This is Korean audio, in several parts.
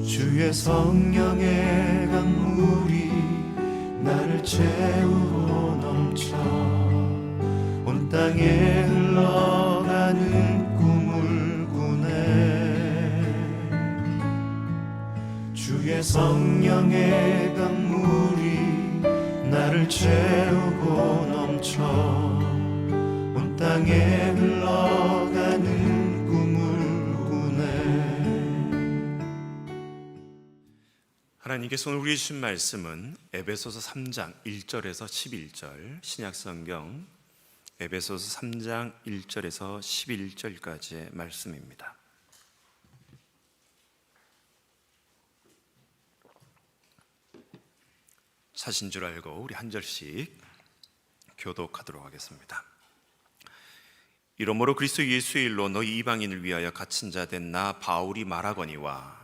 주의 성령의 강물이 나를 채우고 넘쳐 온 땅에 흘러가는 꿈을 꾸네. 주의 성령의 강물이 나를 채우고 넘쳐 온 땅에 흘러가는 꿈을 꾸네. 하나님께서 오늘 우리에게 주신 말씀은 에베소서 3장 1절에서 11절, 신약성경 에베소서 3장 1절에서 11절까지의 말씀입니다. 사신 줄 알고 우리 한 절씩 교독하도록 하겠습니다. 이러므로 그리스도 예수의 일로 너희 이방인을 위하여 갇힌 자 된 나 바울이 말하거니와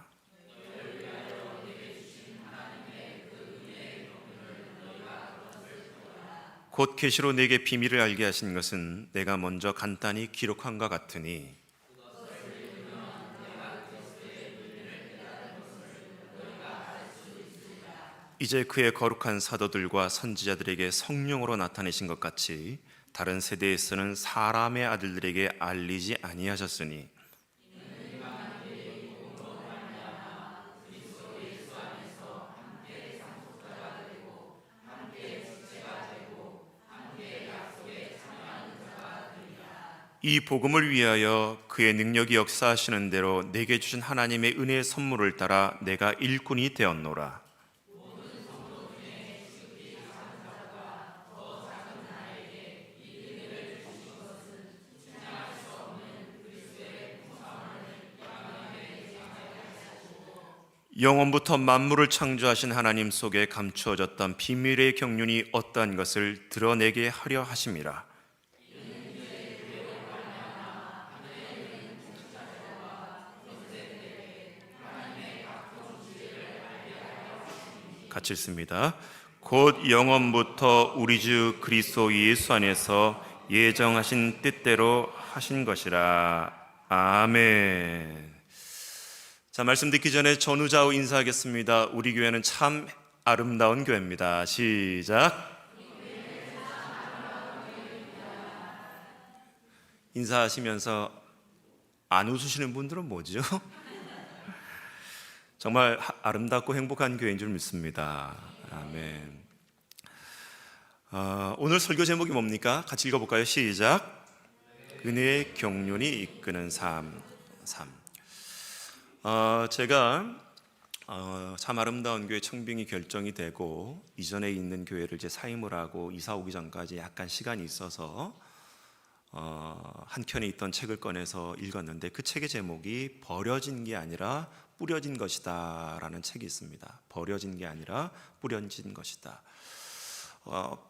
곧 계시로 내게 비밀을 알게 하신 것은 내가 먼저 간단히 기록한과 같으니 이제 그의 거룩한 사도들과 선지자들에게 성령으로 나타내신 것 같이 다른 세대에서는 사람의 아들들에게 알리지 아니하셨으니 이 복음을 위하여 그의 능력이 역사하시는 대로 내게 주신 하나님의 은혜의 선물을 따라 내가 일꾼이 되었노라. 영원부터 만물을 창조하신 하나님 속에 감추어졌던 비밀의 경륜이 어떠한 것을 드러내게 하려 하심이라. 같이 읽습니다. 곧 영원부터 우리 주 그리스도 예수 안에서 예정하신 뜻대로 하신 것이라. 아멘. 자, 말씀 듣기 전에 전후좌우 인사하겠습니다. 우리 교회는 참 아름다운 교회입니다. 시작. 인사하시면서 안 웃으시는 분들은 뭐죠? 정말 아름답고 행복한 교회인 줄 믿습니다. 아멘. 오늘 설교 제목이 뭡니까? 같이 읽어볼까요? 시작. 은혜의 경륜이 이끄는 삶. 제가 참 아름다운 교회 청빙이 결정이 되고 이전에 있는 교회를 이제 사임을 하고 이사 오기 전까지 약간 시간이 있어서 한 켠에 있던 책을 꺼내서 읽었는데 그 책의 제목이 버려진 게 아니라 뿌려진 것이다 라는 책이 있습니다. 버려진 게 아니라 뿌려진 것이다.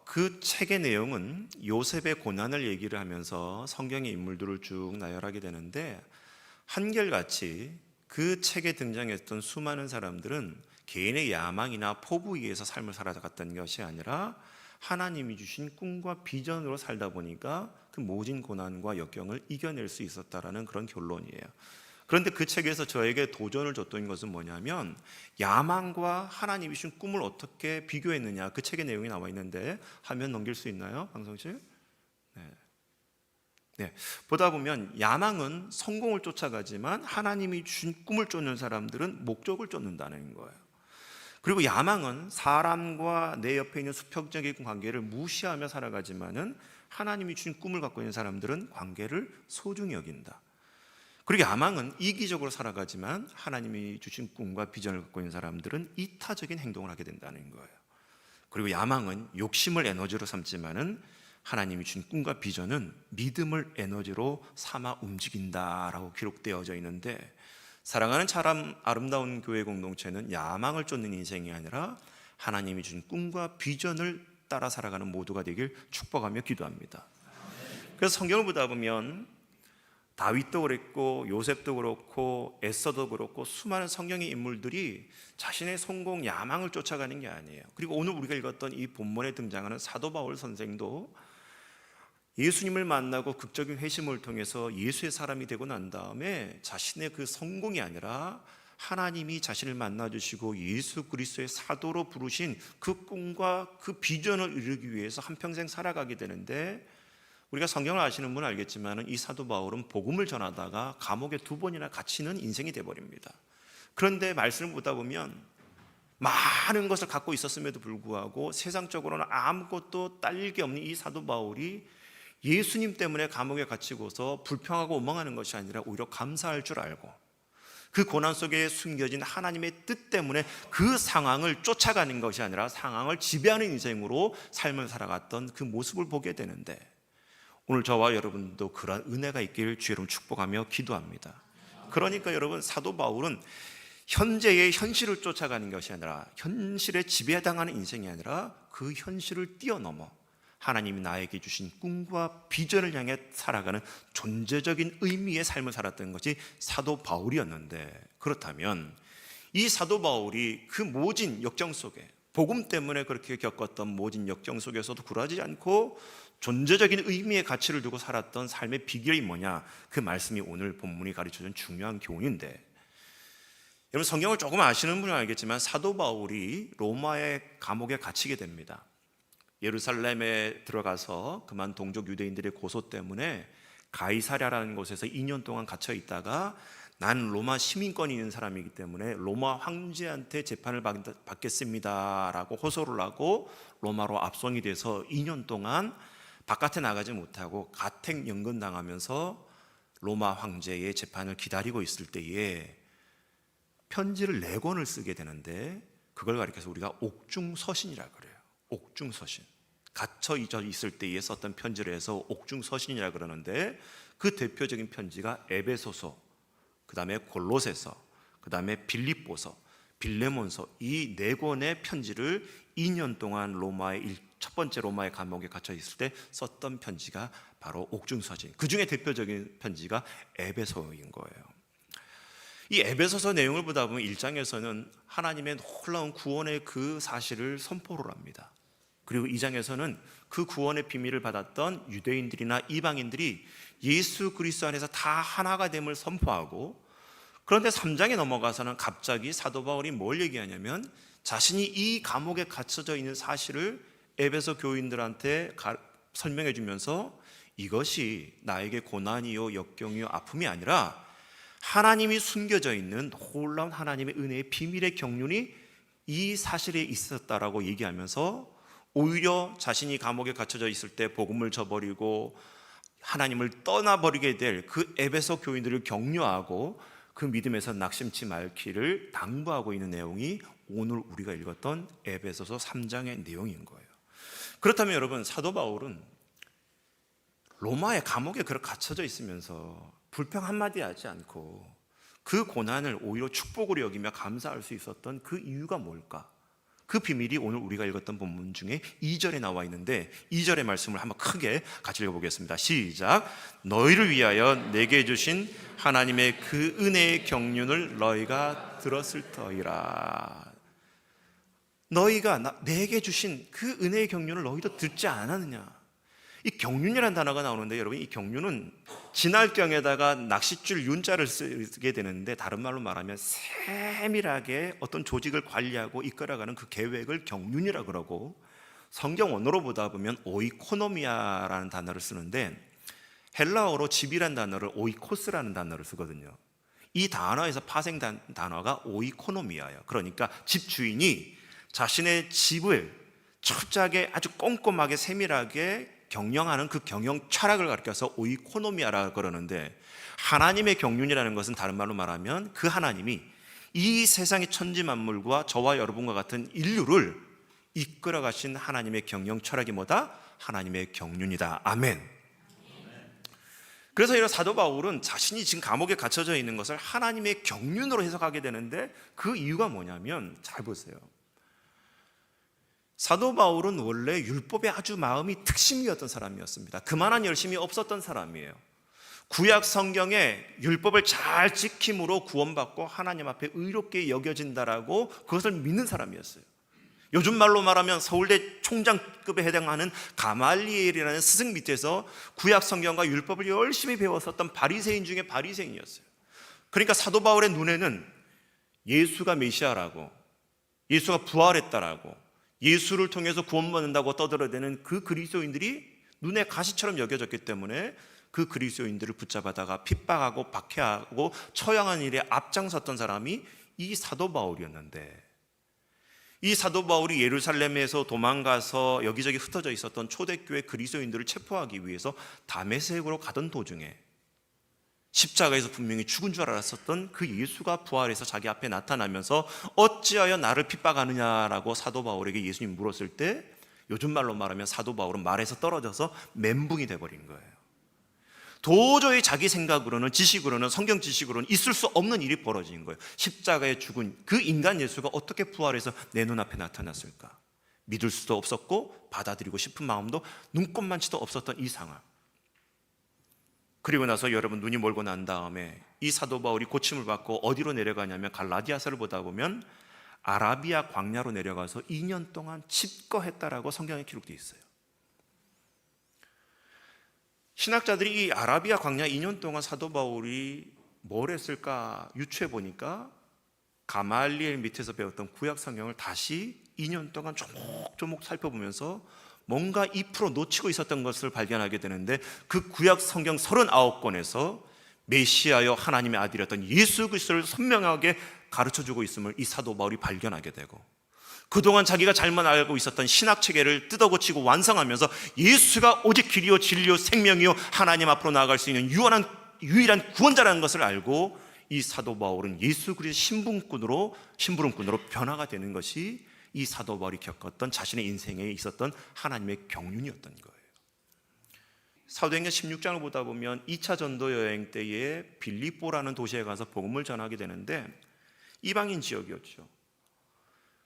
그 책의 내용은 요셉의 고난을 얘기를 하면서 성경의 인물들을 쭉 나열하게 되는데 한결같이 그 책에 등장했던 수많은 사람들은 개인의 야망이나 포부에 의해서 삶을 살아갔던 것이 아니라 하나님이 주신 꿈과 비전으로 살다 보니까 그 모진 고난과 역경을 이겨낼 수 있었다라는 그런 결론이에요. 그런데 그 책에서 저에게 도전을 줬던 것은 뭐냐면 야망과 하나님이 주신 꿈을 어떻게 비교했느냐, 그 책의 내용이 나와 있는데 화면 넘길 수 있나요? 방송실? 네. 보다 보면 야망은 성공을 쫓아가지만 하나님이 주신 꿈을 쫓는 사람들은 목적을 쫓는다는 거예요. 그리고 야망은 사람과 내 옆에 있는 수평적인 관계를 무시하며 살아가지만은 하나님이 주신 꿈을 갖고 있는 사람들은 관계를 소중히 여긴다. 그리고 야망은 이기적으로 살아가지만 하나님이 주신 꿈과 비전을 갖고 있는 사람들은 이타적인 행동을 하게 된다는 거예요. 그리고 야망은 욕심을 에너지로 삼지만은 하나님이 주신 꿈과 비전은 믿음을 에너지로 삼아 움직인다라고 기록되어져 있는데, 사랑하는 참 아름다운 교회 공동체는 야망을 쫓는 인생이 아니라 하나님이 주신 꿈과 비전을 따라 살아가는 모두가 되길 축복하며 기도합니다. 그래서 성경을 보다 보면 다윗도 그랬고 요셉도 그렇고 에스더도 그렇고 수많은 성경의 인물들이 자신의 성공 야망을 쫓아가는 게 아니에요. 그리고 오늘 우리가 읽었던 이 본문에 등장하는 사도 바울 선생도 예수님을 만나고 극적인 회심을 통해서 예수의 사람이 되고 난 다음에 자신의 그 성공이 아니라 하나님이 자신을 만나주시고 예수 그리스도의 사도로 부르신 그 꿈과 그 비전을 이루기 위해서 한평생 살아가게 되는데, 우리가 성경을 아시는 분은 알겠지만 이 사도 바울은 복음을 전하다가 감옥에 2번이나 갇히는 인생이 되어버립니다. 그런데 말씀을 보다 보면 많은 것을 갖고 있었음에도 불구하고 세상적으로는 아무것도 딸릴 게 없는 이 사도 바울이 예수님 때문에 감옥에 갇히고서 불평하고 원망하는 것이 아니라 오히려 감사할 줄 알고 그 고난 속에 숨겨진 하나님의 뜻 때문에 그 상황을 쫓아가는 것이 아니라 상황을 지배하는 인생으로 삶을 살아갔던 그 모습을 보게 되는데, 오늘 저와 여러분도 그러한 은혜가 있기를 주의 이름으로 축복하며 기도합니다. 그러니까 여러분, 사도 바울은 현재의 현실을 쫓아가는 것이 아니라, 현실에 지배당하는 인생이 아니라 그 현실을 뛰어넘어 하나님이 나에게 주신 꿈과 비전을 향해 살아가는 존재적인 의미의 삶을 살았던 것이 사도 바울이었는데, 그렇다면 이 사도 바울이 그 모진 역정 속에, 복음 때문에 그렇게 겪었던 모진 역정 속에서도 굴하지 않고 존재적인 의미의 가치를 두고 살았던 삶의 비결이 뭐냐, 그 말씀이 오늘 본문이 가르쳐준 중요한 교훈인데, 여러분 성경을 조금 아시는 분은 알겠지만 사도 바울이 로마의 감옥에 갇히게 됩니다. 예루살렘에 들어가서 그만 동족 유대인들의 고소 때문에 가이사랴라는 곳에서 2년 동안 갇혀 있다가, 난 로마 시민권이 있는 사람이기 때문에 로마 황제한테 재판을 받겠습니다라고 호소를 하고 로마로 압송이 돼서 2년 동안 바깥에 나가지 못하고 가택 연금당하면서 로마 황제의 재판을 기다리고 있을 때에 편지를 4권을 쓰게 되는데, 그걸 가리켜서 우리가 옥중서신이라 그래요. 옥중서신. 갇혀 있을 때에 썼던 편지를 해서 옥중서신이라 그러는데, 그 대표적인 편지가 에베소서, 그 다음에 골로새서, 그 다음에 빌립보서, 빌레몬서, 이 4권의 편지를 2년 동안 첫 번째 로마의 감옥에 갇혀 있을 때 썼던 편지가 바로 옥중서신. 그 중에 대표적인 편지가 에베소인 거예요. 이 에베소서 내용을 보다 보면 1장에서는 하나님의 놀라운 구원의 그 사실을 선포를 합니다. 그리고 2장에서는 그 구원의 비밀을 받았던 유대인들이나 이방인들이 예수 그리스도 안에서 다 하나가 됨을 선포하고, 그런데 3장에 넘어가서는 갑자기 사도 바울이 뭘 얘기하냐면, 자신이 이 감옥에 갇혀져 있는 사실을 에베소 교인들한테 설명해 주면서, 이것이 나에게 고난이요 역경이요 아픔이 아니라 하나님이 숨겨져 있는 놀라운 하나님의 은혜의 비밀의 경륜이 이 사실에 있었다라고 얘기하면서, 오히려 자신이 감옥에 갇혀져 있을 때 복음을 저버리고 하나님을 떠나버리게 될 그 에베소 교인들을 격려하고 그 믿음에서 낙심치 말기를 당부하고 있는 내용이 오늘 우리가 읽었던 에베소서 3장의 내용인 거예요. 그렇다면 여러분, 사도 바울은 로마의 감옥에 그렇게 갇혀져 있으면서 불평 한마디 하지 않고 그 고난을 오히려 축복으로 여기며 감사할 수 있었던 그 이유가 뭘까? 그 비밀이 오늘 우리가 읽었던 본문 중에 2절에 나와 있는데, 2절의 말씀을 한번 크게 같이 읽어보겠습니다. 시작. 너희를 위하여 내게 주신 하나님의 그 은혜의 경륜을 너희가 들었을 터이라. 너희가 내게 주신 그 은혜의 경륜을 너희도 듣지 않았느냐? 이 경륜이라는 단어가 나오는데, 여러분 이 경륜은 진할경에다가 낚싯줄 윤자를 쓰게 되는데, 다른 말로 말하면 세밀하게 어떤 조직을 관리하고 이끌어가는 그 계획을 경륜이라고 그러고, 성경 원어로 보다 보면 오이코노미아라는 단어를 쓰는데, 헬라어로 집이라는 단어를 오이코스라는 단어를 쓰거든요. 이 단어에서 파생된 단어가 오이코노미아예요. 그러니까 집주인이 자신의 집을 철저하게 아주 꼼꼼하게 세밀하게 경영하는 그 경영 철학을 가리켜서 오이코노미아라고 그러는데, 하나님의 경륜이라는 것은 다른 말로 말하면 그 하나님이 이 세상의 천지 만물과 저와 여러분과 같은 인류를 이끌어 가신 하나님의 경영 철학이 뭐다? 하나님의 경륜이다. 아멘. 그래서 이런 사도 바울은 자신이 지금 감옥에 갇혀져 있는 것을 하나님의 경륜으로 해석하게 되는데, 그 이유가 뭐냐면, 잘 보세요. 사도 바울은 원래 율법에 아주 마음이 특심이었던 사람이었습니다. 그만한 열심이 없었던 사람이에요. 구약 성경에 율법을 잘 지킴으로 구원받고 하나님 앞에 의롭게 여겨진다라고 그것을 믿는 사람이었어요. 요즘 말로 말하면 서울대 총장급에 해당하는 가말리엘이라는 스승 밑에서 구약 성경과 율법을 열심히 배웠었던 바리새인 중에 바리새인이었어요. 그러니까 사도 바울의 눈에는 예수가 메시아라고, 예수가 부활했다라고, 예수를 통해서 구원받는다고 떠들어대는 그 그리스도인들이 눈에 가시처럼 여겨졌기 때문에 그 그리스도인들을 붙잡아다가 핍박하고 박해하고 처형한 일에 앞장섰던 사람이 이 사도 바울이었는데, 이 사도 바울이 예루살렘에서 도망가서 여기저기 흩어져 있었던 초대교회 그리스도인들을 체포하기 위해서 다메섹으로 가던 도중에 십자가에서 분명히 죽은 줄 알았었던 그 예수가 부활해서 자기 앞에 나타나면서 어찌하여 나를 핍박하느냐라고 사도 바울에게 예수님 물었을 때, 요즘 말로 말하면 사도 바울은 말에서 떨어져서 멘붕이 돼버린 거예요. 도저히 자기 생각으로는, 지식으로는, 성경 지식으로는 있을 수 없는 일이 벌어진 거예요. 십자가에 죽은 그 인간 예수가 어떻게 부활해서 내 눈앞에 나타났을까? 믿을 수도 없었고 받아들이고 싶은 마음도 눈꼽만치도 없었던 이 상황. 그리고 나서 여러분, 눈이 멀고 난 다음에 이 사도 바울이 고침을 받고 어디로 내려가냐면 갈라디아서를 보다 보면 아라비아 광야로 내려가서 2년 동안 집거했다라고 성경에 기록되어 있어요. 신학자들이 이 아라비아 광야 2년 동안 사도 바울이 뭘 했을까 유추해 보니까 가말리엘 밑에서 배웠던 구약 성경을 다시 2년 동안 조목조목 살펴보면서 뭔가 2% 놓치고 있었던 것을 발견하게 되는데, 그 구약 성경 39권에서 메시아여 하나님의 아들이었던 예수 그리스도를 선명하게 가르쳐주고 있음을 이 사도 바울이 발견하게 되고, 그동안 자기가 잘못 알고 있었던 신학체계를 뜯어고치고 완성하면서 예수가 오직 길이요 진리요 생명이요 하나님 앞으로 나아갈 수 있는 유일한 구원자라는 것을 알고, 이 사도 바울은 예수 그리스도의 심부름꾼으로 변화가 되는 것이 이 사도 바울이 겪었던 자신의 인생에 있었던 하나님의 경륜이었던 거예요. 사도행전 16장을 보다 보면 2차 전도 여행 때에 빌립보라는 도시에 가서 복음을 전하게 되는데, 이방인 지역이었죠.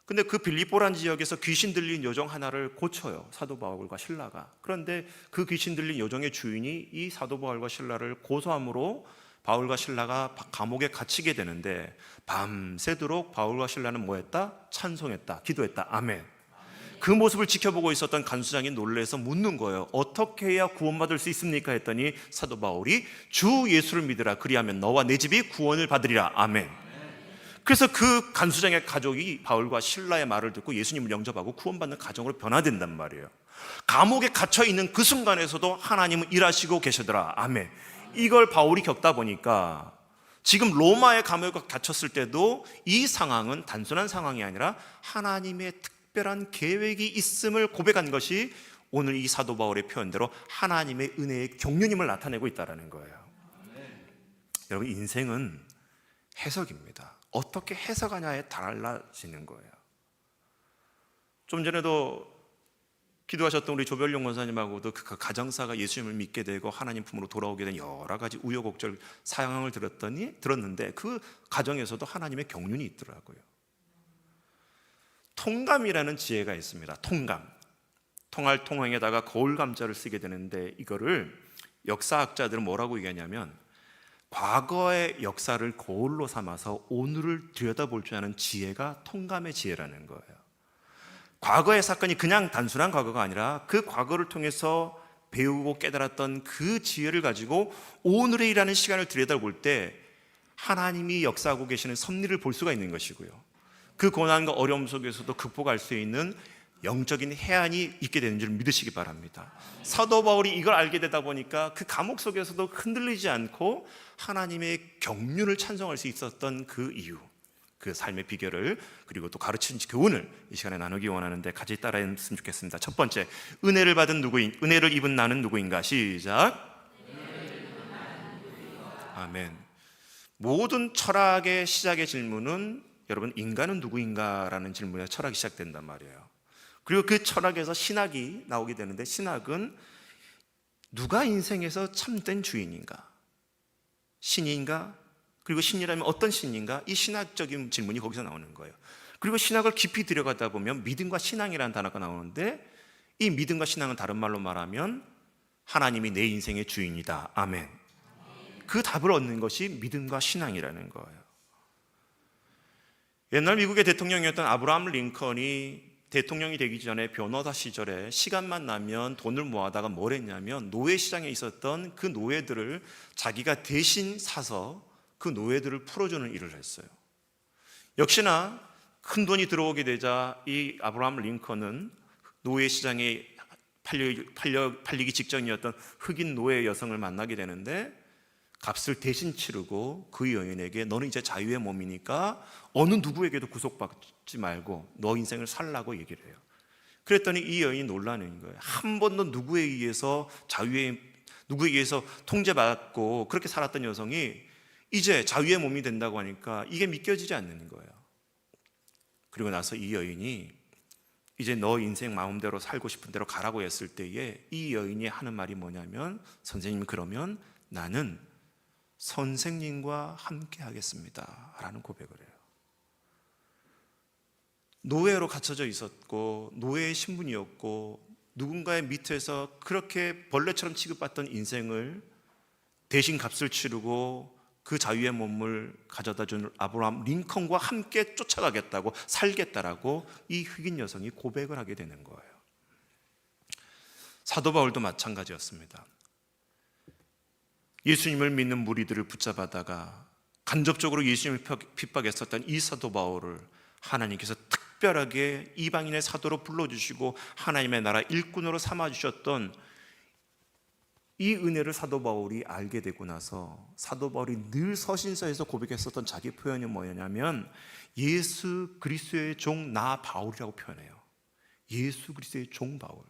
근데 그 빌립보란 지역에서 귀신 들린 요정 하나를 고쳐요, 사도 바울과 신라가. 그런데 그 귀신 들린 요정의 주인이 이 사도 바울과 신라를 고소함으로 바울과 신라가 감옥에 갇히게 되는데, 밤새도록 바울과 신라는 뭐 했다? 찬송했다, 기도했다. 아멘. 그 모습을 지켜보고 있었던 간수장이 놀라서 묻는 거예요. 어떻게 해야 구원받을 수 있습니까? 했더니 사도 바울이 주 예수를 믿으라, 그리하면 너와 내 집이 구원을 받으리라. 아멘. 그래서 그 간수장의 가족이 바울과 신라의 말을 듣고 예수님을 영접하고 구원받는 가정으로 변화된단 말이에요. 감옥에 갇혀있는 그 순간에서도 하나님은 일하시고 계시더라. 아멘. 이걸 바울이 겪다 보니까 지금 로마의 감옥에 갇혔을 때도 이 상황은 단순한 상황이 아니라 하나님의 특별한 계획이 있음을 고백한 것이 오늘 이 사도 바울의 표현대로 하나님의 은혜의 경륜임을 나타내고 있다는 거예요. 여러분, 인생은 해석입니다. 어떻게 해석하냐에 달라지는 거예요. 좀 전에도 기도하셨던 우리 조별용 원사님하고도 그 가정사가 예수님을 믿게 되고 하나님 품으로 돌아오게 된 여러 가지 우여곡절 사양을 들었는데, 그 가정에서도 하나님의 경륜이 있더라고요. 통감이라는 지혜가 있습니다. 통할 통행에다가 거울감자를 쓰게 되는데, 이거를 역사학자들은 뭐라고 얘기하냐면 과거의 역사를 거울로 삼아서 오늘을 들여다볼 줄 아는 지혜가 통감의 지혜라는 거예요. 과거의 사건이 그냥 단순한 과거가 아니라 그 과거를 통해서 배우고 깨달았던 그 지혜를 가지고 오늘의 일하는 시간을 들여다볼 때 하나님이 역사하고 계시는 섭리를 볼 수가 있는 것이고요, 그 고난과 어려움 속에서도 극복할 수 있는 영적인 해안이 있게 되는 줄 믿으시기 바랍니다. 사도 바울이 이걸 알게 되다 보니까 그 감옥 속에서도 흔들리지 않고 하나님의 경륜을 찬송할 수 있었던 그 이유, 그 삶의 비결을, 그리고 또 가르친 교훈을 이 시간에 나누기 원하는데 같이 따라했으면 좋겠습니다. 첫 번째, 은혜를 입은 나는 누구인가? 시작. 아멘. 모든 철학의 시작의 질문은 여러분, 인간은 누구인가라는 질문에서 철학이 시작된단 말이에요. 그리고 그 철학에서 신학이 나오게 되는데, 신학은 누가 인생에서 참된 주인인가? 신인가? 그리고 신이라면 어떤 신인가? 이 신학적인 질문이 거기서 나오는 거예요. 그리고 신학을 깊이 들여가다 보면 믿음과 신앙이라는 단어가 나오는데, 이 믿음과 신앙은 다른 말로 말하면 하나님이 내 인생의 주인이다. 아멘. 그 답을 얻는 것이 믿음과 신앙이라는 거예요. 옛날 미국의 대통령이었던 아브라함 링컨이 대통령이 되기 전에 변호사 시절에 시간만 나면 돈을 모아다가 뭘 했냐면 노예시장에 있었던 그 노예들을 자기가 대신 사서 그 노예들을 풀어주는 일을 했어요. 역시나 큰 돈이 들어오게 되자 이 아브라함 링컨은 노예 시장에 팔리기 직전이었던 흑인 노예 여성을 만나게 되는데 값을 대신 치르고 그 여인에게 너는 이제 자유의 몸이니까 어느 누구에게도 구속받지 말고 너 인생을 살라고 얘기를 해요. 그랬더니 이 여인이 놀라는 거예요. 한 번도 누구에 의해서 통제받고 그렇게 살았던 여성이 이제 자유의 몸이 된다고 하니까 이게 믿겨지지 않는 거예요. 그리고 나서 이 여인이 이제 너 인생 마음대로 살고 싶은 대로 가라고 했을 때에 이 여인이 하는 말이 뭐냐면, 선생님 그러면 나는 선생님과 함께 하겠습니다 라는 고백을 해요. 노예로 갇혀져 있었고 노예의 신분이었고 누군가의 밑에서 그렇게 벌레처럼 취급받던 인생을 대신 값을 치르고 그 자유의 몸을 가져다 준 아브라함 링컨과 함께 쫓아가겠다고, 살겠다라고 이 흑인 여성이 고백을 하게 되는 거예요. 사도 바울도 마찬가지였습니다. 예수님을 믿는 무리들을 붙잡아다가 간접적으로 예수님을 핍박했었던 이 사도 바울을 하나님께서 특별하게 이방인의 사도로 불러주시고 하나님의 나라 일꾼으로 삼아주셨던 이 은혜를 사도 바울이 알게 되고 나서 사도 바울이 늘 서신서에서 고백했었던 자기 표현이 뭐냐면 예수 그리스도의 종 나 바울이라고 표현해요. 예수 그리스도의 종 바울.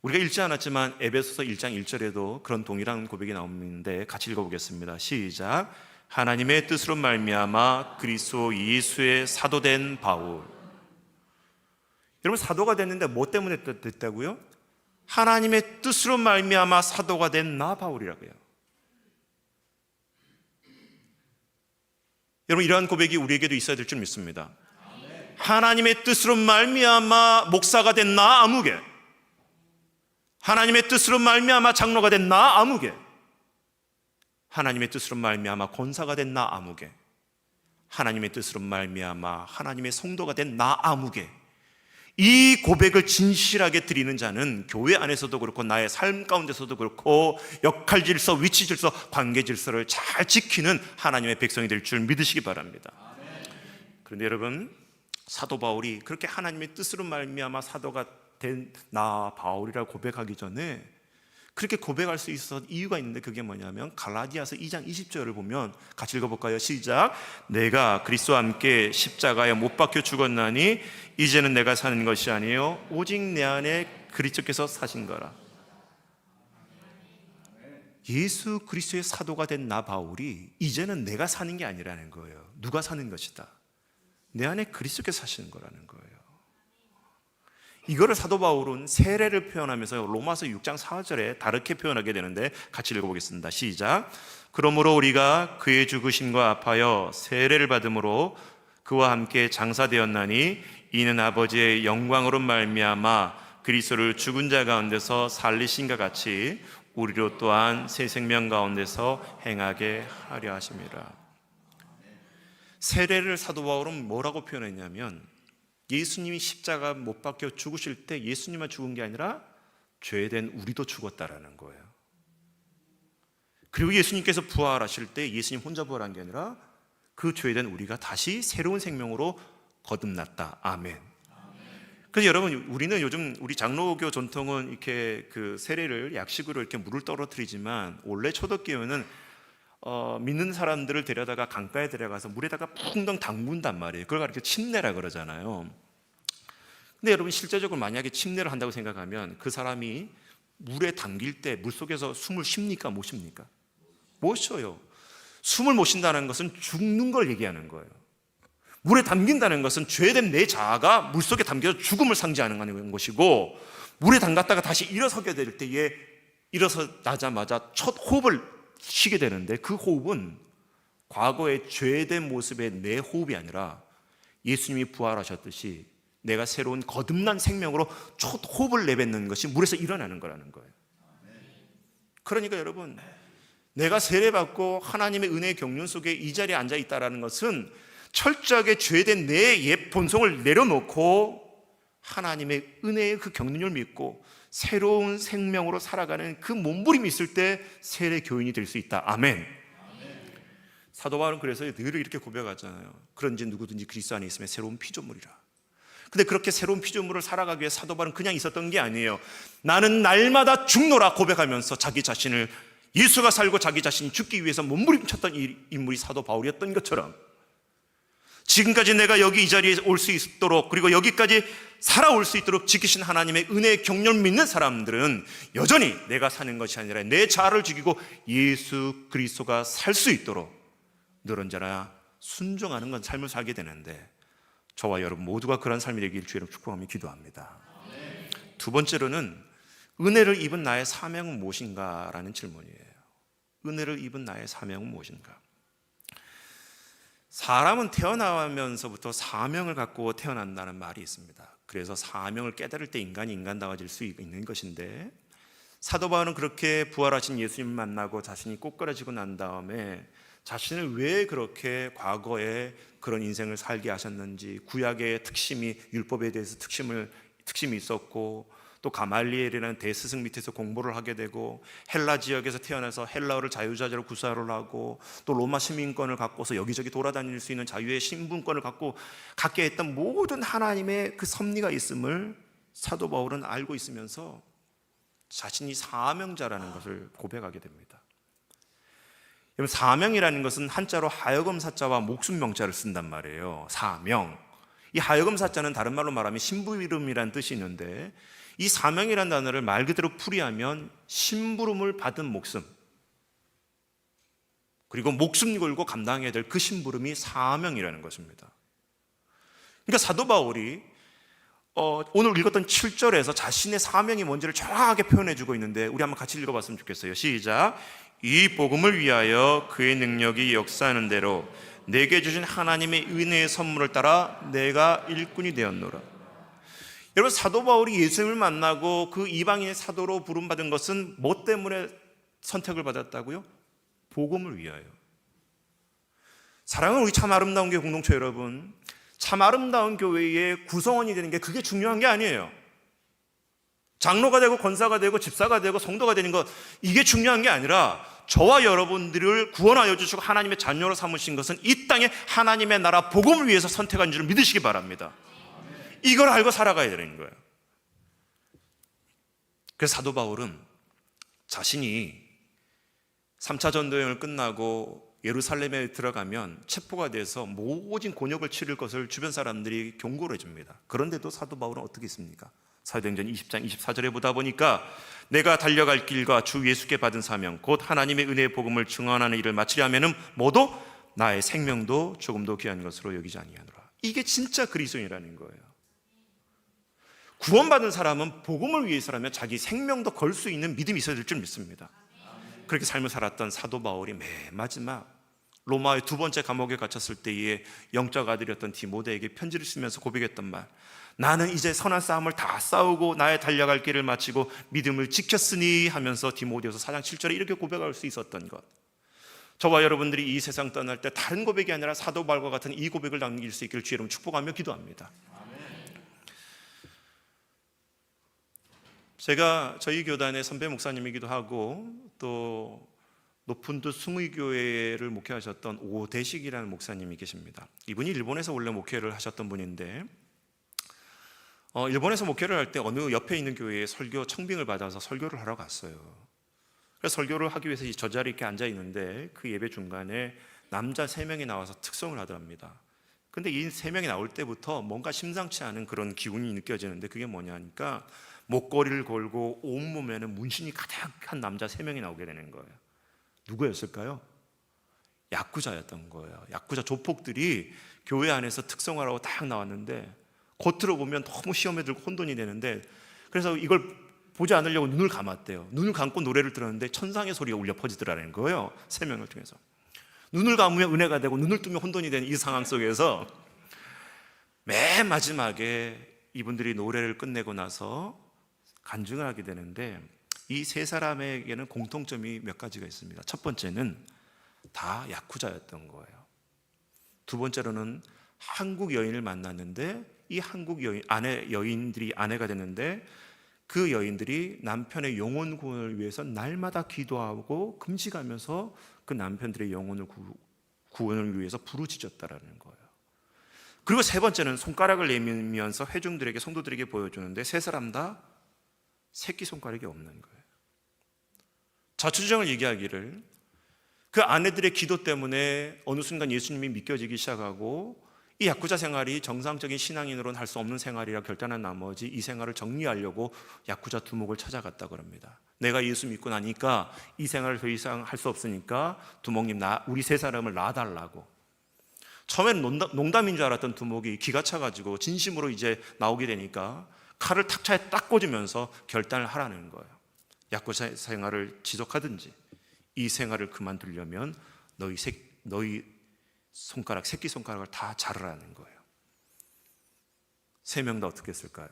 우리가 읽지 않았지만 에베소서 1장 1절에도 그런 동일한 고백이 나오는데 같이 읽어보겠습니다. 시작. 하나님의 뜻으로 말미암아 그리스도 예수의 사도된 바울. 여러분, 사도가 됐는데 뭐 때문에 됐다고요? 하나님의 뜻으로 말미암아 사도가 된 나 바울이라고요. 여러분, 이러한 고백이 우리에게도 있어야 될 줄 믿습니다. 하나님의 뜻으로 말미암아 목사가 된 나 아무개, 하나님의 뜻으로 말미암아 장로가 된 나 아무개, 하나님의 뜻으로 말미암아 권사가 된 나 아무개, 하나님의 뜻으로 말미암아 하나님의 성도가 된 나 아무개. 이 고백을 진실하게 드리는 자는 교회 안에서도 그렇고 나의 삶 가운데서도 그렇고 역할 질서, 위치 질서, 관계 질서를 잘 지키는 하나님의 백성이 될 줄 믿으시기 바랍니다. 그런데 여러분, 사도 바울이 그렇게 하나님의 뜻으로 말미암아 사도가 된 나 바울이라고 고백하기 전에 그렇게 고백할 수 있었던 이유가 있는데, 그게 뭐냐면 갈라디아서 2장 20절을 보면 같이 읽어볼까요? 시작. 내가 그리스도와 함께 십자가에 못 박혀 죽었나니 이제는 내가 사는 것이 아니요 오직 내 안에 그리스도께서 사신 거라. 예수 그리스도의 사도가 된 나 바울이 이제는 내가 사는 게 아니라는 거예요. 누가 사는 것이다? 내 안에 그리스도께서 사시는 거라는 거예요. 이거를 사도 바울은 세례를 표현하면서 로마서 6장 4절에 다르게 표현하게 되는데 같이 읽어보겠습니다. 시작. 그러므로 우리가 그의 죽으심과 합하여 세례를 받음으로 그와 함께 장사되었나니 이는 아버지의 영광으로 말미암아 그리스도를 죽은 자 가운데서 살리신과 같이 우리로 또한 새 생명 가운데서 행하게 하려 하심이라. 세례를 사도 바울은 뭐라고 표현했냐면, 예수님이 십자가 못 박혀 죽으실 때 예수님만 죽은 게 아니라 죄된 우리도 죽었다라는 거예요. 그리고 예수님께서 부활하실 때 예수님 혼자 부활한 게 아니라 그 죄된 우리가 다시 새로운 생명으로 거듭났다. 아멘. 그래서 여러분, 우리는 요즘 우리 장로교 전통은 이렇게 그 세례를 약식으로 이렇게 물을 떨어뜨리지만, 원래 초대교회는 믿는 사람들을 데려다가 강가에 데려가서 물에다가 풍덩 담근단 말이에요. 그걸 이렇게 침례라 그러잖아요. 근데 여러분, 실제적으로 만약에 침례를 한다고 생각하면 그 사람이 물에 담길 때 물속에서 숨을 쉽니까? 못 쉽니까? 못 쉬어요. 숨을 못 쉰다는 것은 죽는 걸 얘기하는 거예요. 물에 담긴다는 것은 죄된 내 자아가 물속에 담겨서 죽음을 상징하는 것이고, 물에 담갔다가 다시 일어서게 될 때에 일어서나자마자 첫 호흡을 쉬게 되는데, 그 호흡은 과거의 죄된 모습의 내 호흡이 아니라 예수님이 부활하셨듯이 내가 새로운 거듭난 생명으로 첫 호흡을 내뱉는 것이 물에서 일어나는 거라는 거예요. 그러니까 여러분, 내가 세례받고 하나님의 은혜의 경륜 속에 이 자리에 앉아 있다는 것은 철저하게 죄된 내 옛 본성을 내려놓고 하나님의 은혜의 그 경륜을 믿고 새로운 생명으로 살아가는 그 몸부림이 있을 때 세례 교인이 될 수 있다. 아멘. 사도 바울은 그래서 늘 이렇게 고백하잖아요. 그런지 누구든지 그리스도 안에 있으면 새로운 피조물이라. 근데 그렇게 새로운 피조물을 살아가기 위해 사도 바울은 그냥 있었던 게 아니에요. 나는 날마다 죽노라 고백하면서 자기 자신을, 예수가 살고 자기 자신이 죽기 위해서 몸부림쳤던 이 인물이 사도 바울이었던 것처럼, 지금까지 내가 여기 이 자리에 올 수 있도록, 그리고 여기까지 살아올 수 있도록 지키신 하나님의 은혜의 경륜을 믿는 사람들은 여전히 내가 사는 것이 아니라 내 자아를 죽이고 예수 그리스도가 살 수 있도록 늘 언제나 순종하는 건 삶을 살게 되는데, 저와 여러분 모두가 그런 삶이 되기를 주의 이름으로 축복하며 기도합니다. 두 번째로는 은혜를 입은 나의 사명은 무엇인가 라는 질문이에요. 은혜를 입은 나의 사명은 무엇인가? 사람은 태어나면서부터 사명을 갖고 태어난다는 말이 있습니다. 그래서 사명을 깨달을 때 인간이 인간다워질 수 있는 것인데, 사도 바울은 그렇게 부활하신 예수님을 만나고 자신이 꼬꾸라지고 난 다음에 자신을 왜 그렇게 과거에 그런 인생을 살게 하셨는지, 구약의 특심이, 율법에 대해서 특심이 있었고, 또 가말리엘이라는 대스승 밑에서 공부를 하게 되고, 헬라 지역에서 태어나서 헬라어를 자유자재로 구사를 하고, 또 로마 시민권을 갖고서 여기저기 돌아다닐 수 있는 자유의 신분권을 갖게 했던 모든 하나님의 그 섭리가 있음을 사도 바울은 알고 있으면서 자신이 사명자라는 것을 고백하게 됩니다. 여러분, 사명이라는 것은 한자로 하여금 사자와 목숨 명자를 쓴단 말이에요. 사명. 이 하여금 사자는 다른 말로 말하면 심부름이라는 뜻이 있는데, 이 사명이라는 단어를 말 그대로 풀이하면 심부름을 받은 목숨, 그리고 목숨 걸고 감당해야 될 그 심부름이 사명이라는 것입니다. 그러니까 사도 바울이 오늘 읽었던 7절에서 자신의 사명이 뭔지를 정확하게 표현해 주고 있는데, 우리 한번 같이 읽어봤으면 좋겠어요. 시작. 이 복음을 위하여 그의 능력이 역사하는 대로 내게 주신 하나님의 은혜의 선물을 따라 내가 일꾼이 되었노라. 여러분, 사도 바울이 예수님을 만나고 그 이방인의 사도로 부름받은 것은 뭐 때문에 선택을 받았다고요? 복음을 위하여. 사랑하는 우리 참 아름다운 교회 공동체 여러분, 참 아름다운 교회의 구성원이 되는 게 그게 중요한 게 아니에요. 장로가 되고 권사가 되고 집사가 되고 성도가 되는 것, 이게 중요한 게 아니라 저와 여러분들을 구원하여 주시고 하나님의 자녀로 삼으신 것은 이 땅에 하나님의 나라 복음을 위해서 선택한 줄 믿으시기 바랍니다. 이걸 알고 살아가야 되는 거예요. 그래서 사도 바울은 자신이 3차 전도여행을 끝나고 예루살렘에 들어가면 체포가 돼서 모진 곤욕을 치를 것을 주변 사람들이 경고를 해줍니다. 그런데도 사도 바울은 어떻게 했습니까? 사도행전 20장 24절에 보다 보니까 내가 달려갈 길과 주 예수께 받은 사명 곧 하나님의 은혜의 복음을 증언하는 일을 마치려 하면은 모두 나의 생명도 조금도 귀한 것으로 여기지 아니하노라. 이게 진짜 그리스도인이라는 거예요. 구원받은 사람은 복음을 위해서라면 자기 생명도 걸 수 있는 믿음이 있어야 될 줄 믿습니다. 그렇게 삶을 살았던 사도 바울이 맨 마지막 로마의 두 번째 감옥에 갇혔을 때에 영적 아들이었던 디모데에게 편지를 쓰면서 고백했던 말, 나는 이제 선한 싸움을 다 싸우고 나의 달려갈 길을 마치고 믿음을 지켰으니 하면서 디모데후서 4장 7절에 이렇게 고백할 수 있었던 것. 저와 여러분들이 이 세상 떠날 때 다른 고백이 아니라 사도 바울과 같은 이 고백을 남길 수 있기를 주의 이름으로 축복하며 기도합니다. 제가 저희 교단의 선배 목사님이기도 하고 또 높은 듯 숭의교회를 목회하셨던 오대식이라는 목사님이 계십니다. 이분이 일본에서 원래 목회를 하셨던 분인데 일본에서 목회를 할 때 어느 옆에 있는 교회에 설교 청빙을 받아서 설교를 하러 갔어요. 그래서 설교를 하기 위해서 저 자리에 이렇게 앉아 있는데 그 예배 중간에 남자 3명이 나와서 특성을 하더랍니다. 근데 이 3명이 나올 때부터 뭔가 심상치 않은 그런 기운이 느껴지는데, 그게 뭐냐 하니까 목걸이를 걸고 온몸에는 문신이 가득한 남자 3명이 나오게 되는 거예요. 누구였을까요? 야쿠자였던 거예요. 야쿠자 조폭들이 교회 안에서 특성을 하고 딱 나왔는데 겉으로 보면 너무 시험에 들고 혼돈이 되는데, 그래서 이걸 보지 않으려고 눈을 감았대요. 눈을 감고 노래를 들었는데 천상의 소리가 울려 퍼지더라는 거예요. 3명을 통해서. 눈을 감으면 은혜가 되고 눈을 뜨면 혼돈이 되는 이 상황 속에서 맨 마지막에 이분들이 노래를 끝내고 나서 간증을 하게 되는데, 이 3사람에게는 공통점이 몇 가지가 있습니다. 첫 번째는 다 야쿠자였던 거예요. 두 번째로는 한국 여인을 만났는데 이 한국 여인들이 아내가 됐는데 그 여인들이 남편의 영혼 구원을 위해서 날마다 기도하고 금식하면서 그 남편들의 영혼을 구원을 위해서 부르짖었다라는 거예요. 그리고 세 번째는 손가락을 내밀면서 회중들에게, 성도들에게 보여주는데 세 사람 다 새끼손가락이 없는 거예요. 자초지종을 얘기하기를 그 아내들의 기도 때문에 어느 순간 예수님이 믿겨지기 시작하고 이 야쿠자 생활이 정상적인 신앙인으로는 할 수 없는 생활이라 결단한 나머지 이 생활을 정리하려고 야쿠자 두목을 찾아갔다고 합니다. 내가 예수 믿고 나니까 이 생활을 더 이상 할 수 없으니까 두목님 우리 세 사람을 놔달라고. 처음에는 농담인 줄 알았던 두목이 기가 차가지고 진심으로 이제 나오게 되니까 칼을 탁차에 딱 꽂으면서 결단을 하라는 거예요. 야쿠자 생활을 지속하든지 이 생활을 그만두려면 너희 손가락, 새끼손가락을 다 자르라는 거예요. 세 명 다 어떻게 했을까요?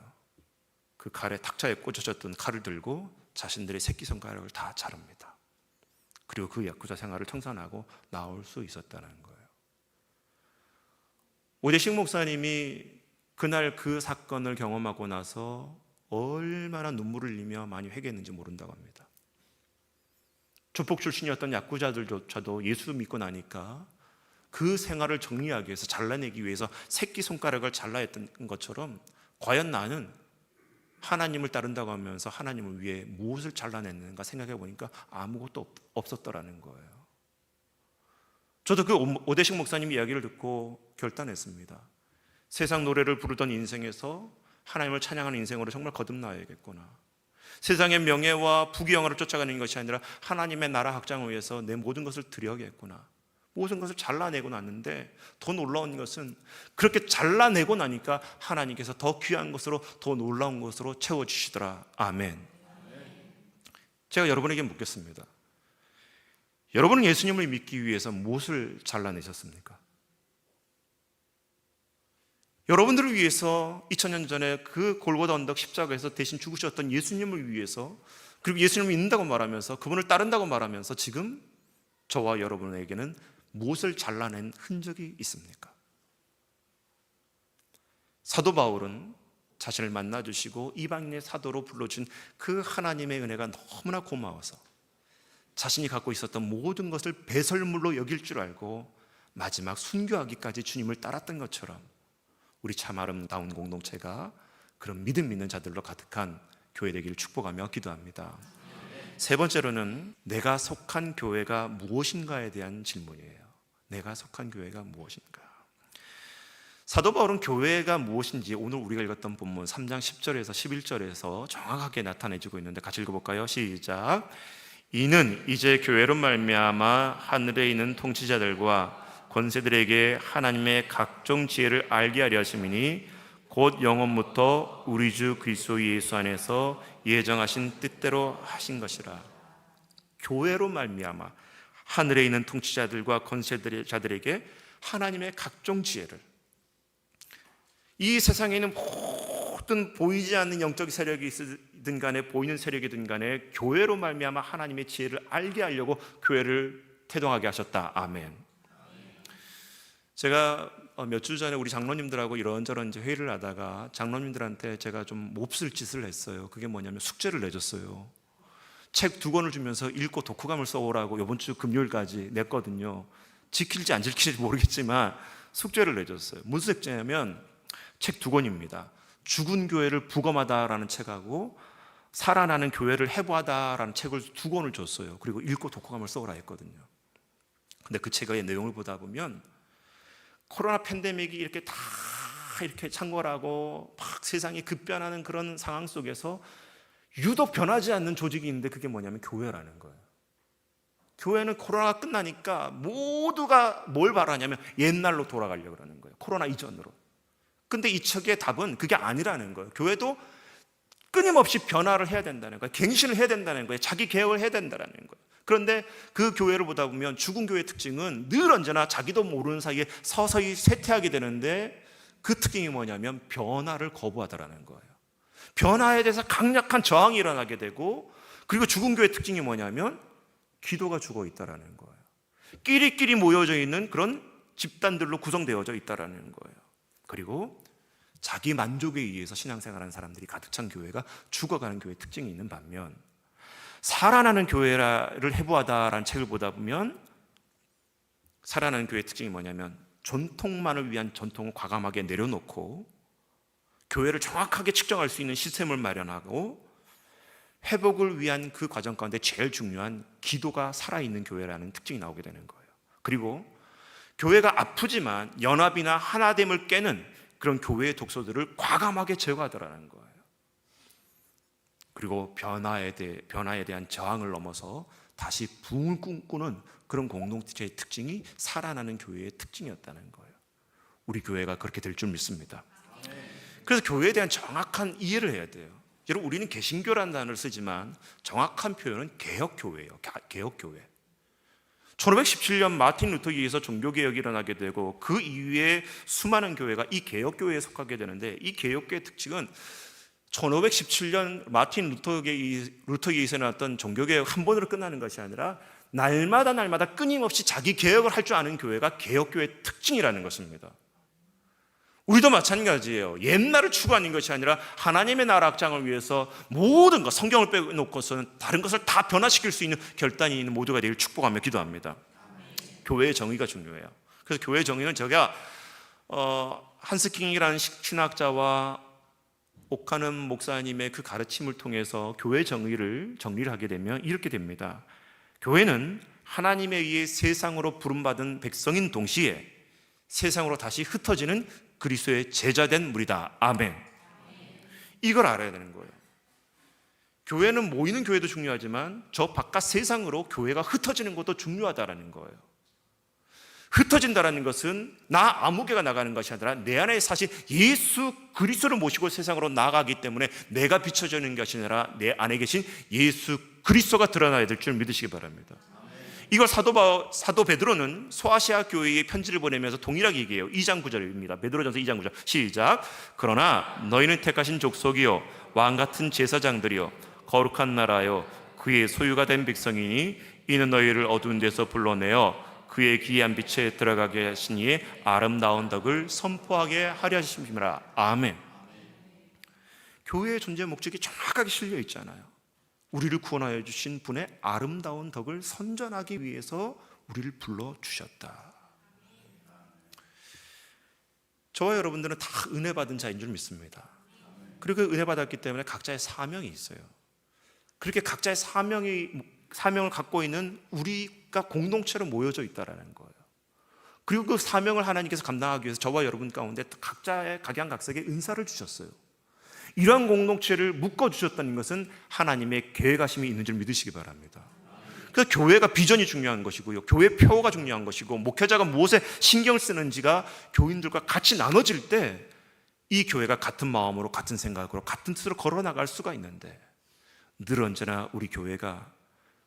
그 칼에 탁차에 꽂혀졌던 칼을 들고 자신들의 새끼손가락을 다 자릅니다. 그리고 그 야쿠자 생활을 청산하고 나올 수 있었다는 거예요. 오대식 목사님이 그날 그 사건을 경험하고 나서 얼마나 눈물을 흘리며 많이 회개했는지 모른다고 합니다. 조폭 출신이었던 야쿠자들조차도 예수 믿고 나니까 그 생활을 정리하기 위해서, 잘라내기 위해서 새끼손가락을 잘라야 했던 것처럼 과연 나는 하나님을 따른다고 하면서 하나님을 위해 무엇을 잘라냈는가 생각해 보니까 아무것도 없었더라는 거예요. 저도 그 오대식 목사님 이야기를 듣고 결단했습니다. 세상 노래를 부르던 인생에서 하나님을 찬양하는 인생으로 정말 거듭나야겠구나. 세상의 명예와 부귀영화를 쫓아가는 것이 아니라 하나님의 나라 확장을 위해서 내 모든 것을 드려야겠구나. 모든 것을 잘라내고 났는데 더 놀라운 것은 그렇게 잘라내고 나니까 하나님께서 더 귀한 것으로, 더 놀라운 것으로 채워주시더라. 아멘. 제가 여러분에게 묻겠습니다. 여러분은 예수님을 믿기 위해서 무엇을 잘라내셨습니까? 여러분들을 위해서 2000년 전에 그 골고다 언덕 십자가에서 대신 죽으셨던 예수님을 위해서, 그리고 예수님을 믿는다고 말하면서 그분을 따른다고 말하면서 지금 저와 여러분에게는 무엇을 잘라낸 흔적이 있습니까? 사도 바울은 자신을 만나주시고 이방인의 사도로 불러준 그 하나님의 은혜가 너무나 고마워서 자신이 갖고 있었던 모든 것을 배설물로 여길 줄 알고 마지막 순교하기까지 주님을 따랐던 것처럼 우리 참 아름다운 공동체가 그런 믿음 있는 자들로 가득한 교회 되기를 축복하며 기도합니다. 세 번째로는 내가 속한 교회가 무엇인가에 대한 질문이에요. 내가 속한 교회가 무엇인가? 사도 바울은 교회가 무엇인지 오늘 우리가 읽었던 본문 3장 10절에서 11절에서 정확하게 나타내주고 있는데 같이 읽어볼까요? 시작. 이는 이제 교회로 말미암아 하늘에 있는 통치자들과 권세들에게 하나님의 각종 지혜를 알게 하려 하심이니 곧 영원부터 우리 주 그리스도 예수 안에서 예정하신 뜻대로 하신 것이라. 교회로 말미암아 하늘에 있는 통치자들과 권세자들에게 하나님의 각종 지혜를, 이 세상에 있는 모든 보이지 않는 영적 세력이 있든 간에 보이는 세력이든 간에 교회로 말미암아 하나님의 지혜를 알게 하려고 교회를 태동하게 하셨다. 아멘. 제가 몇 주 전에 우리 장로님들하고 이런저런 이제 회의를 하다가 장로님들한테 제가 좀 몹쓸 짓을 했어요. 그게 뭐냐면 숙제를 내줬어요. 책 2권을 주면서 읽고 독후감을 써오라고 이번 주 금요일까지 냈거든요. 지킬지 안 지킬지 모르겠지만 숙제를 내줬어요. 무슨 숙제냐면 책 2권입니다. 죽은 교회를 부검하다라는 책하고 살아나는 교회를 해부하다라는 책을 2권을 줬어요. 그리고 읽고 독후감을 써오라 했거든요. 근데 그 책의 내용을 보다 보면 코로나 팬데믹이 이렇게 다 이렇게 창궐하고 막 세상이 급변하는 그런 상황 속에서 유독 변하지 않는 조직이 있는데 그게 뭐냐면 교회라는 거예요. 교회는 코로나가 끝나니까 모두가 뭘 바라냐면 옛날로 돌아가려고 그러는 거예요. 코로나 이전으로. 근데 이 책의 답은 그게 아니라는 거예요. 교회도 끊임없이 변화를 해야 된다는 거예요. 갱신을 해야 된다는 거예요. 자기 개혁을 해야 된다는 거예요. 그런데 그 교회를 보다 보면 죽은 교회의 특징은 늘 언제나 자기도 모르는 사이에 서서히 쇠퇴하게 되는데 그 특징이 뭐냐면 변화를 거부하더라는 거예요. 변화에 대해서 강력한 저항이 일어나게 되고, 그리고 죽은 교회의 특징이 뭐냐면 기도가 죽어 있다라는 거예요. 끼리끼리 모여져 있는 그런 집단들로 구성되어져 있다라는 거예요. 그리고 자기 만족에 의해서 신앙생활하는 사람들이 가득 찬 교회가 죽어가는 교회의 특징이 있는 반면, 살아나는 교회를 해부하다라는 책을 보다 보면 살아나는 교회의 특징이 뭐냐면 전통만을 위한 전통을 과감하게 내려놓고 교회를 정확하게 측정할 수 있는 시스템을 마련하고 회복을 위한 그 과정 가운데 제일 중요한 기도가 살아있는 교회라는 특징이 나오게 되는 거예요. 그리고 교회가 아프지만 연합이나 하나됨을 깨는 그런 교회의 독소들을 과감하게 제거하더라는 거예요. 그리고 변화에 대한 저항을 넘어서 다시 부흥을 꿈꾸는 그런 공동체의 특징이 살아나는 교회의 특징이었다는 거예요. 우리 교회가 그렇게 될 줄 믿습니다. 그래서 교회에 대한 정확한 이해를 해야 돼요. 여러분, 우리는 개신교라는 단어를 쓰지만 정확한 표현은 개혁교회예요. 개혁교회. 1517년 마틴 루터에 의해서 종교개혁이 일어나게 되고 그 이후에 수많은 교회가 이 개혁교회에 속하게 되는데, 이 개혁교회의 특징은 1517년 마틴 루터에 의해서 나왔던 종교개혁 한 번으로 끝나는 것이 아니라 날마다 끊임없이 자기 개혁을 할 줄 아는 교회가 개혁교회의 특징이라는 것입니다. 우리도 마찬가지예요. 옛날을 추구하는 것이 아니라 하나님의 나라 확장을 위해서 모든 것, 성경을 빼놓고서는 다른 것을 다 변화시킬 수 있는 결단이 있는 모두가 되길 축복하며 기도합니다. 교회의 정의가 중요해요. 그래서 교회의 정의는 제가 한스킹이라는 신학자와 옥하는 목사님의 그 가르침을 통해서 교회 정리를 하게 되면 이렇게 됩니다. 교회는 하나님에 의해 세상으로 부름받은 백성인 동시에 세상으로 다시 흩어지는 그리스도의 제자된 무리다. 아멘. 이걸 알아야 되는 거예요. 교회는 모이는 교회도 중요하지만 저 바깥 세상으로 교회가 흩어지는 것도 중요하다라는 거예요. 흩어진다라는 것은 나 아무개가 나가는 것이 아니라 내 안에 사실 예수 그리스도를 모시고 세상으로 나가기 때문에 내가 비춰지는 것이 아니라 내 안에 계신 예수 그리스도가 드러나야 될 줄 믿으시기 바랍니다. 이걸 사도 베드로는 소아시아 교회에 편지를 보내면서 동일하게 얘기해요. 2장 9절입니다. 베드로전서 2장 9절 시작. 그러나 너희는 택하신 족속이요 왕같은 제사장들이요 거룩한 나라요 그의 소유가 된 백성이니 이는 너희를 어두운 데서 불러내어 그의 기이한 빛에 들어가게 하신 이의 아름다운 덕을 선포하게 하려 하심이라. 아멘. 교회의 존재 목적이 정확하게 실려 있잖아요. 우리를 구원하여 주신 분의 아름다운 덕을 선전하기 위해서 우리를 불러주셨다. 저와 여러분들은 다 은혜 받은 자인 줄 믿습니다. 그리고 은혜 받았기 때문에 각자의 사명이 있어요. 그렇게 각자의 사명을 갖고 있는 우리가 공동체로 모여져 있다는 거예요. 그리고 그 사명을 하나님께서 감당하기 위해서 저와 여러분 가운데 각자의 각양각색의 은사를 주셨어요. 이러한 공동체를 묶어주셨다는 것은 하나님의 계획하심이 있는 줄 믿으시기 바랍니다. 그래서 교회가 비전이 중요한 것이고요, 교회 표어가 중요한 것이고, 목회자가 무엇에 신경을 쓰는지가 교인들과 같이 나눠질 때 이 교회가 같은 마음으로 같은 생각으로 같은 뜻으로 걸어나갈 수가 있는데, 늘 언제나 우리 교회가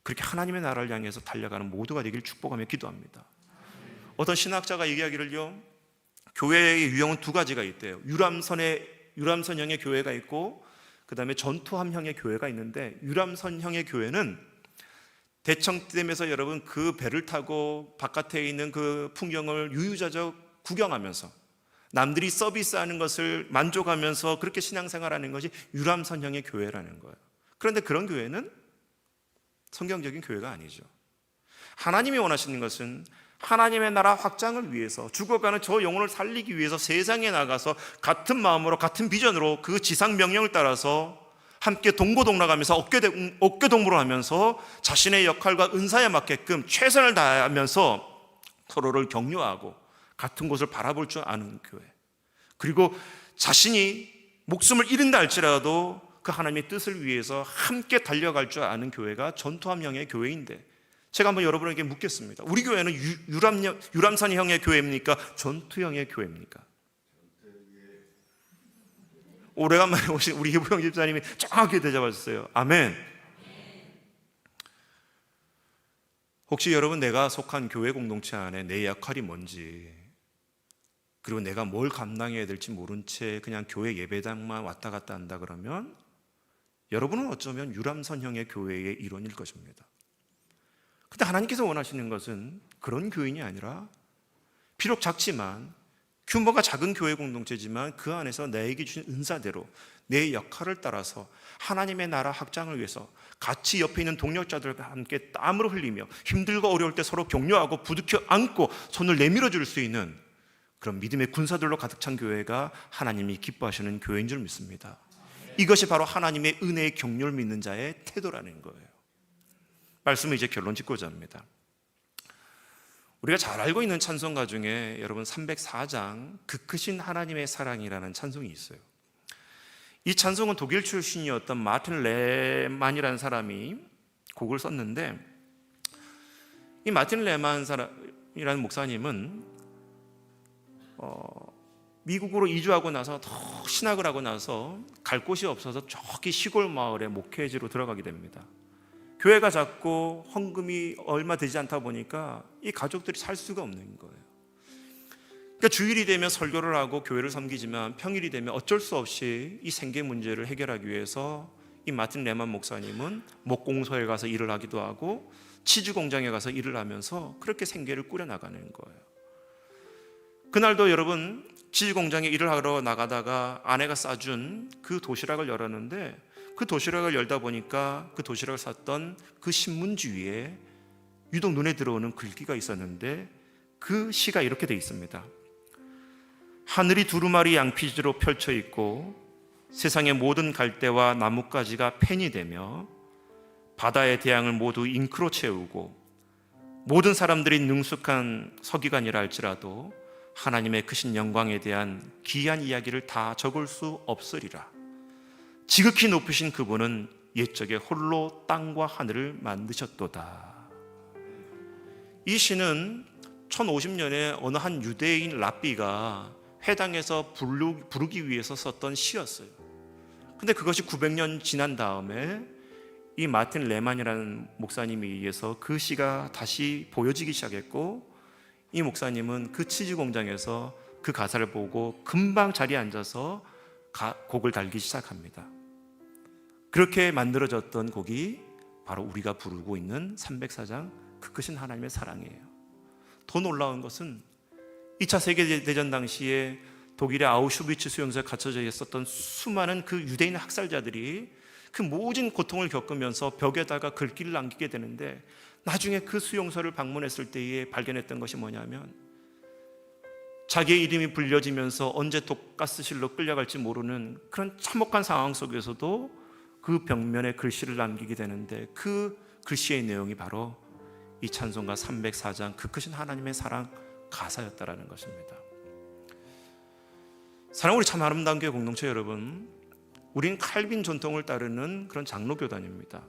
그렇게 하나님의 나라를 향해서 달려가는 모두가 되길 축복하며 기도합니다. 어떤 신학자가 얘기하기를요, 교회의 유형은 두 가지가 있대요. 유람선형의 교회가 있고 그 다음에 전투함형의 교회가 있는데, 유람선형의 교회는 대청댐에서 여러분 그 배를 타고 바깥에 있는 그 풍경을 유유자적 구경하면서 남들이 서비스하는 것을 만족하면서 그렇게 신앙생활하는 것이 유람선형의 교회라는 거예요. 그런데 그런 교회는 성경적인 교회가 아니죠. 하나님이 원하시는 것은 하나님의 나라 확장을 위해서, 죽어가는 저 영혼을 살리기 위해서 세상에 나가서 같은 마음으로 같은 비전으로 그 지상 명령을 따라서 함께 동고동락하면서 어깨동무를 하면서 자신의 역할과 은사에 맞게끔 최선을 다하면서 서로를 격려하고 같은 곳을 바라볼 줄 아는 교회, 그리고 자신이 목숨을 잃은다 할지라도 그 하나님의 뜻을 위해서 함께 달려갈 줄 아는 교회가 전투함형의 교회인데, 제가 한번 여러분에게 묻겠습니다. 우리 교회는 유람선형의 교회입니까? 전투형의 교회입니까? 오래간만에 오신 우리 희부형 집사님이 정확하게 대답하셨어요. 아멘. 혹시 여러분, 내가 속한 교회 공동체 안에 내 역할이 뭔지, 그리고 내가 뭘 감당해야 될지 모른 채 그냥 교회 예배당만 왔다 갔다 한다 그러면 여러분은 어쩌면 유람선형의 교회의 일원일 것입니다. 근데 하나님께서 원하시는 것은 그런 교인이 아니라 비록 작지만 규모가 작은 교회 공동체지만 그 안에서 나에게 주신 은사대로 내 역할을 따라서 하나님의 나라 확장을 위해서 같이 옆에 있는 동력자들과 함께 땀을 흘리며 힘들고 어려울 때 서로 격려하고 부둥켜 안고 손을 내밀어 줄 수 있는 그런 믿음의 군사들로 가득 찬 교회가 하나님이 기뻐하시는 교회인 줄 믿습니다. 이것이 바로 하나님의 은혜의 격려를 믿는 자의 태도라는 거예요. 말씀을 이제 결론 짓고자 합니다. 우리가 잘 알고 있는 찬송가 중에 여러분 304장 그 크신 하나님의 사랑이라는 찬송이 있어요. 이 찬송은 독일 출신이었던 마틴 레만이라는 사람이 곡을 썼는데, 이 마틴 레만이라는 목사님은 미국으로 이주하고 나서 더 신학을 하고 나서 갈 곳이 없어서 저기 시골 마을에 목회지로 들어가게 됩니다. 교회가 작고 헌금이 얼마 되지 않다 보니까 이 가족들이 살 수가 없는 거예요. 그러니까 주일이 되면 설교를 하고 교회를 섬기지만 평일이 되면 어쩔 수 없이 이 생계 문제를 해결하기 위해서 이 마틴 레만 목사님은 목공소에 가서 일을 하기도 하고 치즈 공장에 가서 일을 하면서 그렇게 생계를 꾸려나가는 거예요. 그날도 여러분 치즈 공장에 일을 하러 나가다가 아내가 싸준 그 도시락을 열었는데, 그 도시락을 열다 보니까 그 도시락을 쌌던 그 신문지 위에 유독 눈에 들어오는 글귀가 있었는데, 그 시가 이렇게 돼 있습니다. 하늘이 두루마리 양피지로 펼쳐 있고 세상의 모든 갈대와 나뭇가지가 펜이 되며 바다의 대양을 모두 잉크로 채우고 모든 사람들이 능숙한 서기관이라 할지라도 하나님의 크신 영광에 대한 귀한 이야기를 다 적을 수 없으리라. 지극히 높으신 그분은 옛적에 홀로 땅과 하늘을 만드셨도다. 이 시는 1050년에 어느 한 유대인 랍비가 회당에서 부르기 위해서 썼던 시였어요. 근데 그것이 900년 지난 다음에 이 마틴 레만이라는 목사님에 의해서 그 시가 다시 보여지기 시작했고, 이 목사님은 그 치즈 공장에서 그 가사를 보고 금방 자리에 앉아서 곡을 달기 시작합니다. 그렇게 만들어졌던 곡이 바로 우리가 부르고 있는 304장 그 크신 하나님의 사랑이에요. 더 놀라운 것은 2차 세계대전 당시에 독일의 아우슈비츠 수용소에 갇혀져 있었던 수많은 그 유대인 학살자들이 그 모진 고통을 겪으면서 벽에다가 글귀를 남기게 되는데, 나중에 그 수용소를 방문했을 때에 발견했던 것이 뭐냐면, 자기의 이름이 불려지면서 언제 독가스실로 끌려갈지 모르는 그런 참혹한 상황 속에서도 그 벽면에 글씨를 남기게 되는데, 그 글씨의 내용이 바로 이 찬송가 304장 그 크신 하나님의 사랑 가사였다라는 것입니다. 사랑, 우리 참 아름다운 교회 공동체 여러분, 우린 칼빈 전통을 따르는 그런 장로교단입니다.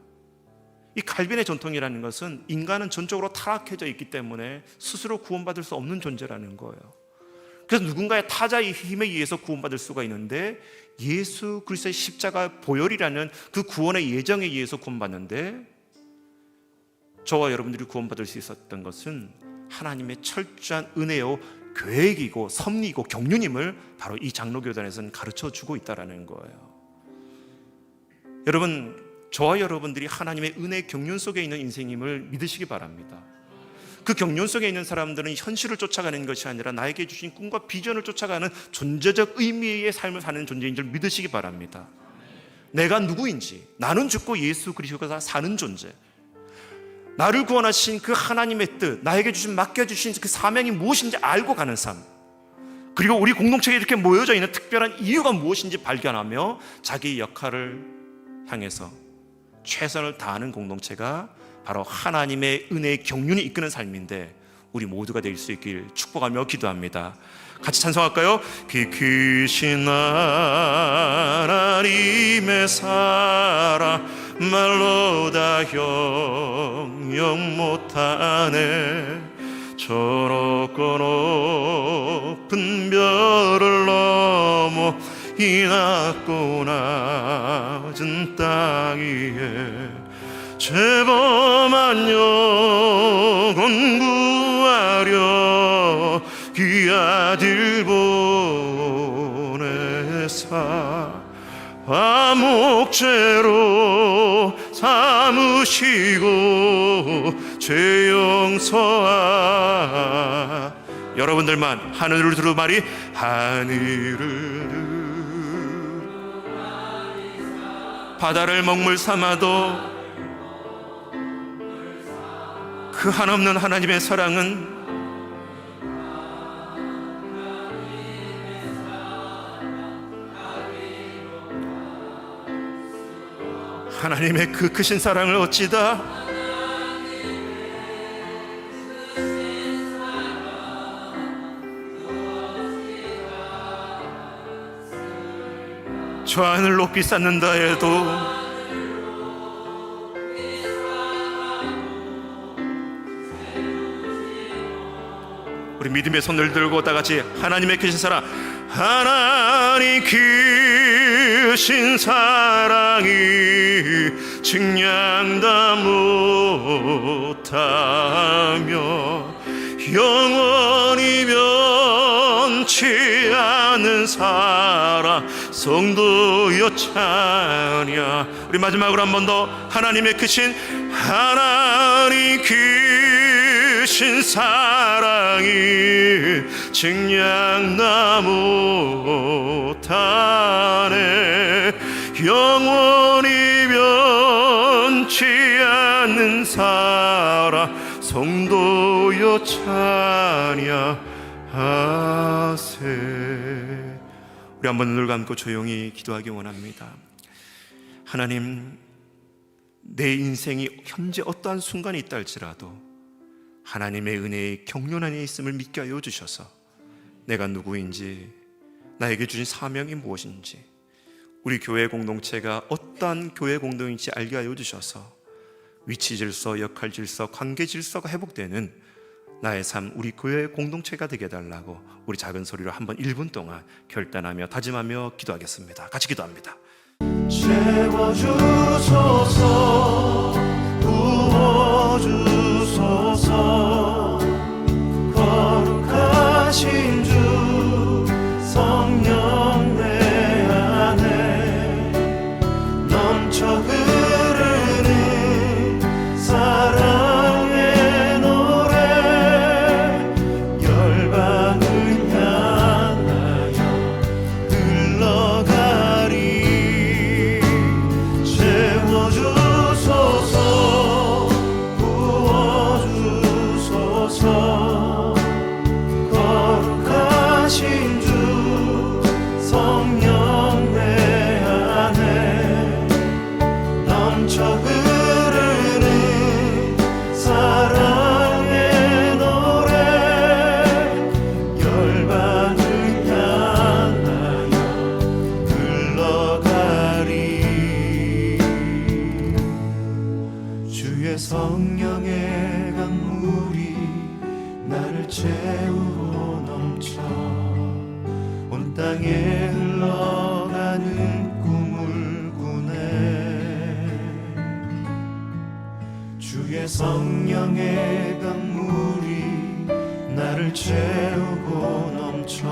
이 칼빈의 전통이라는 것은 인간은 전적으로 타락해져 있기 때문에 스스로 구원받을 수 없는 존재라는 거예요. 그래서 누군가의 타자의 힘에 의해서 구원받을 수가 있는데, 예수 그리스도의 십자가 보혈이라는 그 구원의 예정에 의해서 구원받는데, 저와 여러분들이 구원받을 수 있었던 것은 하나님의 철저한 은혜요 계획이고 섭리이고 경륜임을 바로 이 장로교단에서는 가르쳐주고 있다는 거예요. 여러분, 저와 여러분들이 하나님의 은혜 경륜 속에 있는 인생임을 믿으시기 바랍니다. 그 경륜 속에 있는 사람들은 현실을 쫓아가는 것이 아니라 나에게 주신 꿈과 비전을 쫓아가는 존재적 의미의 삶을 사는 존재인 줄 믿으시기 바랍니다. 내가 누구인지, 나는 죽고 예수 그리스도가 사는 존재, 나를 구원하신 그 하나님의 뜻, 나에게 맡겨주신 그 사명이 무엇인지 알고 가는 삶, 그리고 우리 공동체에 이렇게 모여져 있는 특별한 이유가 무엇인지 발견하며 자기 역할을 향해서 최선을 다하는 공동체가 바로 하나님의 은혜의 경륜이 이끄는 삶인데, 우리 모두가 될 수 있길 축복하며 기도합니다. 같이 찬송할까요? 그 크신 하나님의 사랑 말로 다 형용 못하네. 저 높고 높은 별을 넘어 이 낮고 낮은 땅 위에 죄범한 영혼 구하려 그 아들 보내사 화목제로 삼으시고 죄 용서하시네. 여러분들만 하늘을 두루마리 하늘을 바다를 먹물 삼아도 그 한없는 하나님의 사랑은 하나님의 그 크신 사랑을 어찌다 저 하늘 높이 쌓는다 해도 우리 믿음의 손을 들고 다 같이 하나님의 크신 사랑, 하나님 크신 사랑이 증량다 못하며 영원히 변치 않는 사랑 성도여 찬야. 우리 마지막으로 한 번 더 하나님의 크신 하나님 크신 사랑이 증량다 못하네 영원히 변치 않는 사랑 성도여 찬양하세. 우리 한번 눈을 감고 조용히 기도하기 원합니다. 하나님, 내 인생이 현재 어떠한 순간이 있다 할지라도 하나님의 은혜의 경륜 안에 있음을 믿게 하여 주셔서 내가 누구인지, 나에게 주신 사명이 무엇인지, 우리 교회 공동체가 어떠한 교회 공동체인지 알게 하여 주셔서 위치 질서, 역할 질서, 관계 질서가 회복되는 나의 삶, 우리 교회 공동체가 되게 해달라고 우리 작은 소리로 한번 1분 동안 결단하며 다짐하며 기도하겠습니다. 같이 기도합니다. 채워주소서, 부어주소서, 거룩하신 주 성령 내 안에 넘쳐 흐르는 사랑의 노래 열방을 향하여 흘러가리. 채워주소서, 부어주소서, 거룩하신 주 성령 내 안에 넘쳐 흐르는 사랑의 노래 열방을 향하여 흘러가리. 주의 성령의 강물이 나를 채우고 넘쳐 온 땅에 흘러가는 꿈을 꾸네. 주의 성령의 강물이 나를 채우고 넘쳐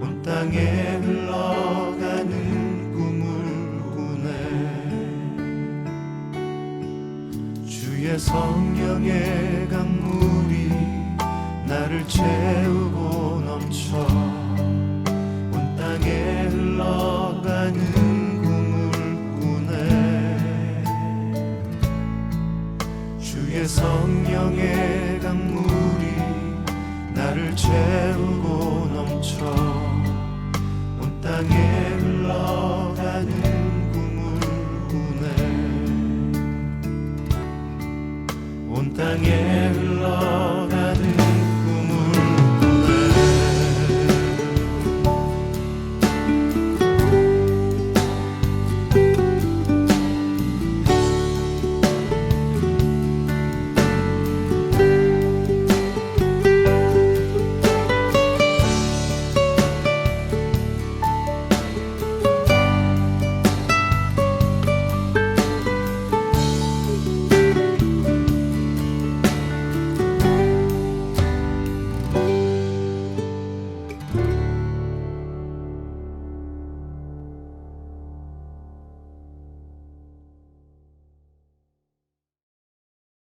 온 땅에 흘러가는 꿈을 꾸네. 주의 성령의 강물이 나를 채우고 넘쳐